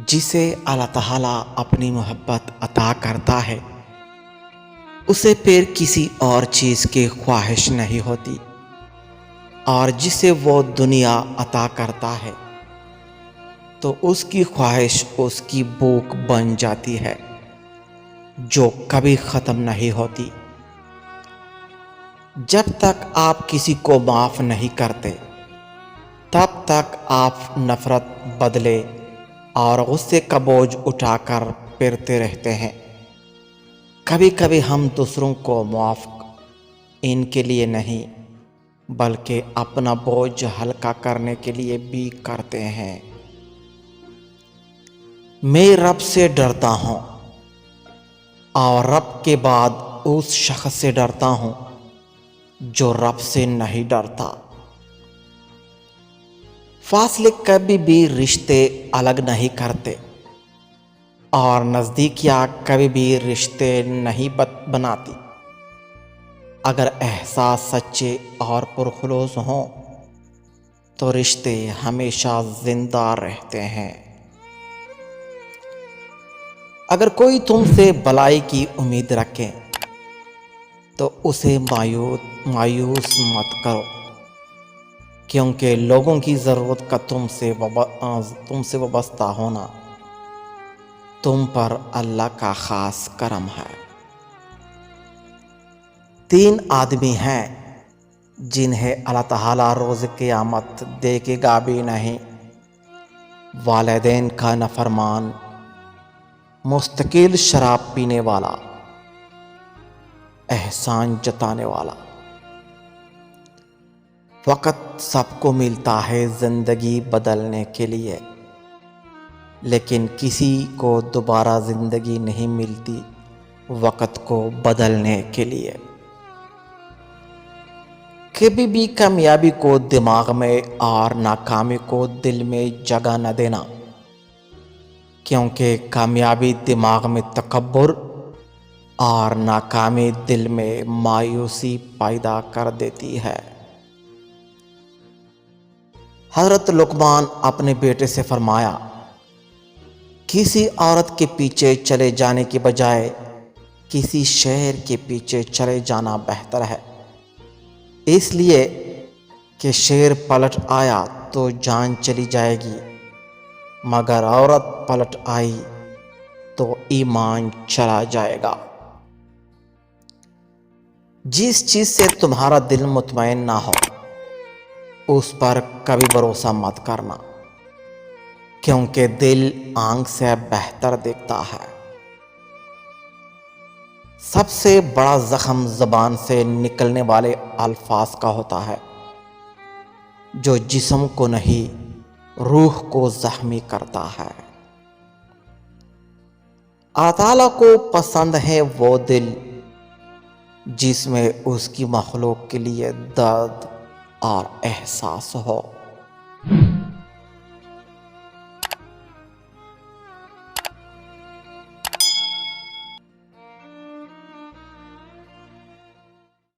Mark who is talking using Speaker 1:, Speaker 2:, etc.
Speaker 1: جسے اللہ تعالیٰ اپنی محبت عطا کرتا ہے اسے پھر کسی اور چیز کی خواہش نہیں ہوتی، اور جسے وہ دنیا عطا کرتا ہے تو اس کی خواہش اس کی بھوک بن جاتی ہے جو کبھی ختم نہیں ہوتی۔ جب تک آپ کسی کو معاف نہیں کرتے تب تک آپ نفرت، بدلے اور غصے کا بوجھ اٹھا کر پھرتے رہتے ہیں۔ کبھی کبھی ہم دوسروں کو معاف ان کے لیے نہیں بلکہ اپنا بوجھ ہلکا کرنے کے لیے بھی کرتے ہیں۔ میں رب سے ڈرتا ہوں اور رب کے بعد اس شخص سے ڈرتا ہوں جو رب سے نہیں ڈرتا۔ فاصلے کبھی بھی رشتے الگ نہیں کرتے اور نزدیکیاں کبھی بھی رشتے نہیں بناتی۔ اگر احساس سچے اور پرخلوص ہوں تو رشتے ہمیشہ زندہ رہتے ہیں۔ اگر کوئی تم سے بھلائی کی امید رکھے تو اسے مایوس مت کرو، کیونکہ لوگوں کی ضرورت کا تم سے وابستہ ہونا تم پر اللہ کا خاص کرم ہے۔ 3 آدمی ہیں جنہیں اللہ تعالیٰ روز قیامت دیکھے گا بھی نہیں: والدین کا نافرمان، مستقل شراب پینے والا، احسان جتانے والا۔ وقت سب کو ملتا ہے زندگی بدلنے کے لیے، لیکن کسی کو دوبارہ زندگی نہیں ملتی وقت کو بدلنے کے لیے۔ کبھی بھی کامیابی کو دماغ میں اور ناکامی کو دل میں جگہ نہ دینا، کیونکہ کامیابی دماغ میں تکبر اور ناکامی دل میں مایوسی پیدا کر دیتی ہے۔ حضرت لقمان اپنے بیٹے سے فرمایا، کسی عورت کے پیچھے چلے جانے کے بجائے کسی شہر کے پیچھے چلے جانا بہتر ہے، اس لیے کہ شیر پلٹ آیا تو جان چلی جائے گی، مگر عورت پلٹ آئی تو ایمان چلا جائے گا۔ جس چیز سے تمہارا دل مطمئن نہ ہو اس پر کبھی بھروسہ مت کرنا، کیونکہ دل آنکھ سے بہتر دیکھتا ہے۔ سب سے بڑا زخم زبان سے نکلنے والے الفاظ کا ہوتا ہے، جو جسم کو نہیں روح کو زخمی کرتا ہے۔ اللہ تعالیٰ کو پسند ہے وہ دل جس میں اس کی مخلوق کے لیے درد اور احساس ہو۔